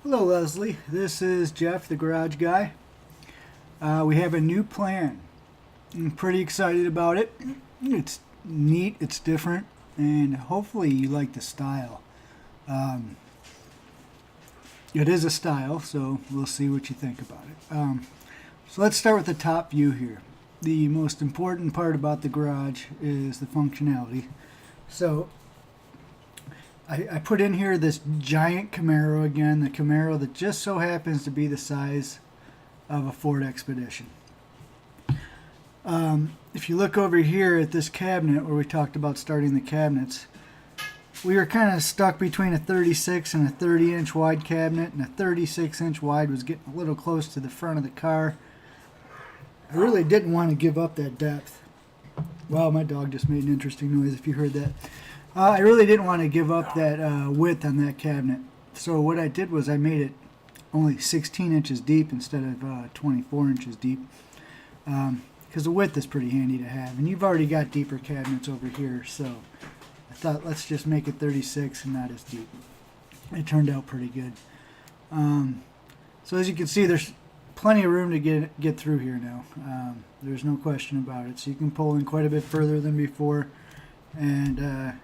Hello, Leslie. This is Jeff, the garage guy. We have a new plan. I'm pretty excited about it. It's neat, it's different, and hopefully you like the style. Um, it is a style, so we'll see what you think about it. So let's start with the top view here. The most important part about the garage is the functionality. So I put in here this giant Camaro again, the Camaro that just so happens to be the size of a Ford Expedition. If you look over here at this cabinet where we talked about starting the cabinets, we were kind of stuck between a 36 and a 30-inch wide cabinet, and a 36-inch wide was getting a little close to the front of the car. I really didn't want to give up that depth. Wow, my dog just made an interesting noise if you heard that. I really didn't want to give up that width on that cabinet. So what I did was I made it only 16 inches deep instead of 24 inches deep. Because the width is pretty handy to have. And you've already got deeper cabinets over here, so I thought let's just make it 36 and not as deep. It turned out pretty good. So as you can see, there's plenty of room to get through here now. There's no question about it. So you can pull in quite a bit further than before. And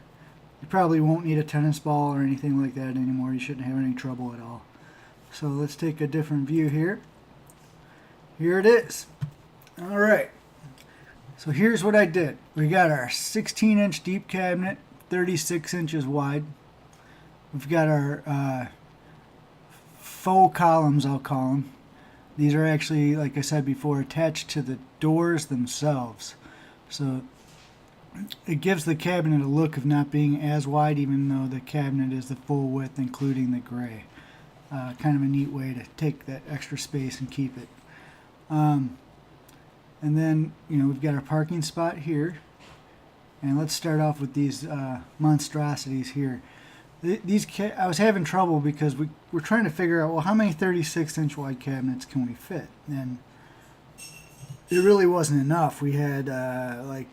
you probably won't need a tennis ball or anything like that anymore. You shouldn't have any trouble at all. So let's take a different view here. Here it is. All right. So here's what I did. We got our 16-inch deep cabinet, 36 inches wide. We've got our faux columns, I'll call them. These are actually, like I said before, attached to the doors themselves. So it gives the cabinet a look of not being as wide, even though the cabinet is the full width, including the gray. Kind of a neat way to take that extra space and keep it. And then, we've got our parking spot here. And let's start off with these monstrosities here. I was having trouble because we're trying to figure out, well, how many 36-inch wide cabinets can we fit? And it really wasn't enough. We had like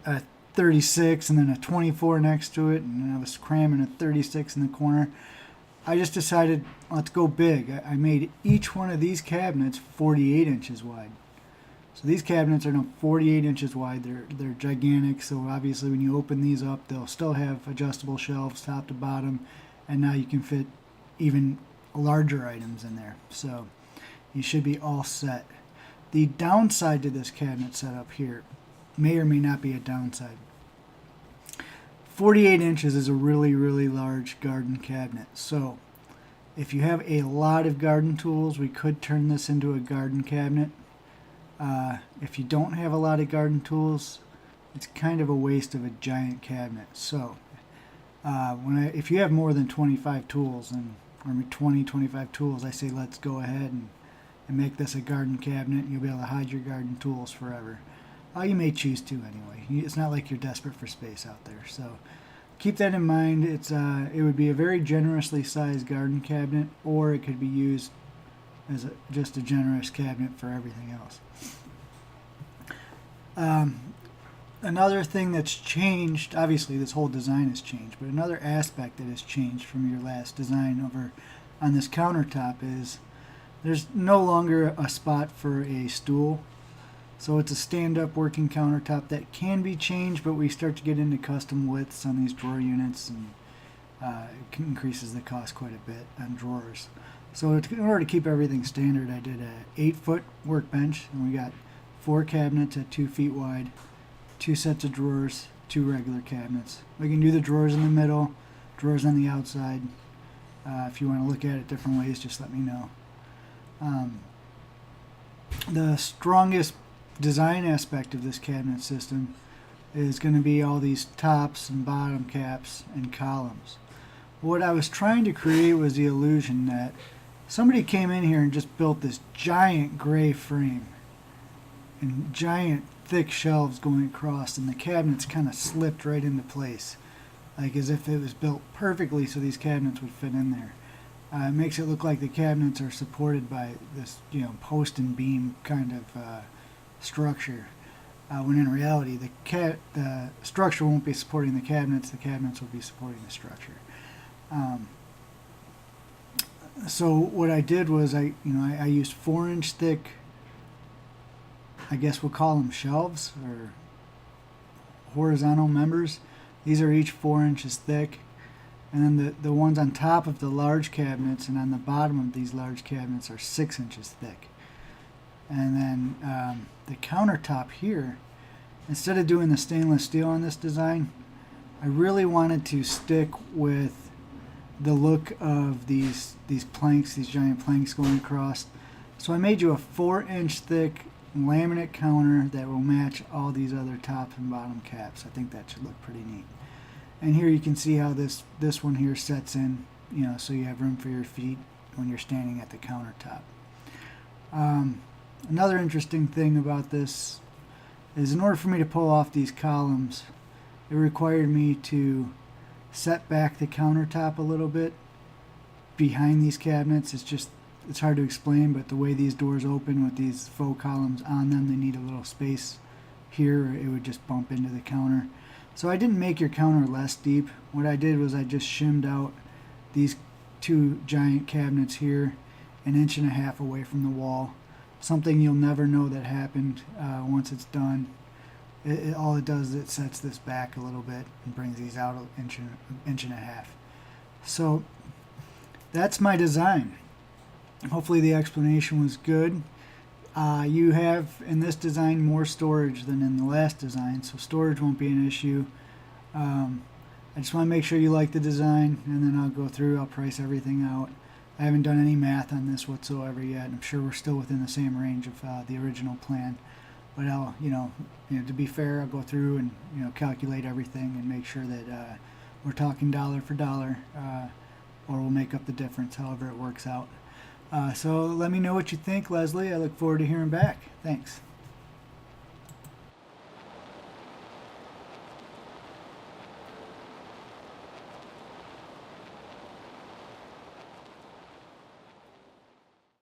a 36 and then a 24 next to it, and I was cramming a 36 in the corner. I just decided, let's go big. I made each one of these cabinets 48 inches wide. So these cabinets are now 48 inches wide. They're gigantic, so obviously when you open these up, they'll still have adjustable shelves top to bottom, and now you can fit even larger items in there. So you should be all set. The downside to this cabinet setup here may or may not be a downside. 48 inches is a really, really large garden cabinet. So if you have a lot of garden tools, we could turn this into a garden cabinet. If you don't have a lot of garden tools, it's kind of a waste of a giant cabinet. So if you have more than 25 tools, or 25 tools, I say let's go ahead and make this a garden cabinet. You'll be able to hide your garden tools forever. You may choose to anyway. It's not like you're desperate for space out there. So keep that in mind. It would be a very generously sized garden cabinet, or it could be used as just a generous cabinet for everything else. Another thing that's changed, obviously this whole design has changed, but another aspect that has changed from your last design over on this countertop is there's no longer a spot for a stool. So it's a stand-up working countertop that can be changed, but we start to get into custom widths on these drawer units, and it increases the cost quite a bit on drawers. So in order to keep everything standard, I did a 8-foot workbench, and we got 4 cabinets at 2 feet wide, 2 sets of drawers, 2 regular cabinets. We can do the drawers in the middle, drawers on the outside. If you want to look at it different ways, just let me know. The strongest design aspect of this cabinet system is going to be all these tops and bottom caps and columns. What I was trying to create was the illusion that somebody came in here and just built this giant gray frame and giant thick shelves going across, and the cabinets kind of slipped right into place, like as if it was built perfectly so these cabinets would fit in there. It makes it look like the cabinets are supported by this, post and beam kind of structure, when in reality the structure won't be supporting the cabinets will be supporting the structure. So what I did was I used 4-inch thick, I guess we'll call them shelves or horizontal members. These are each 4 inches thick. And then the ones on top of the large cabinets and on the bottom of these large cabinets are 6 inches thick. And then the countertop here, instead of doing the stainless steel on this design, I really wanted to stick with the look of these planks, these giant planks going across. So I made you a 4-inch thick laminate counter that will match all these other top and bottom caps. I think that should look pretty neat. And here you can see how this one here sets in, so you have room for your feet when you're standing at the countertop. Another interesting thing about this is in order for me to pull off these columns, it required me to set back the countertop a little bit behind these cabinets. It's hard to explain, but the way these doors open with these faux columns on them, they need a little space here, or it would just bump into the counter. So I didn't make your counter less deep. What I did was I just shimmed out these two giant cabinets here 1.5 inches away from the wall. Something you'll never know that happened once it's done. All it does is it sets this back a little bit and brings these out 1.5 inches. So that's my design. Hopefully the explanation was good. You have in this design more storage than in the last design, so storage won't be an issue. I just want to make sure you like the design, and then I'll go through, I'll price everything out. I haven't done any math on this whatsoever yet. I'm sure we're still within the same range of the original plan, but I'll, to be fair, I'll go through and calculate everything and make sure that we're talking dollar for dollar, or we'll make up the difference, however it works out. So let me know what you think, Leslie. I look forward to hearing back. Thanks.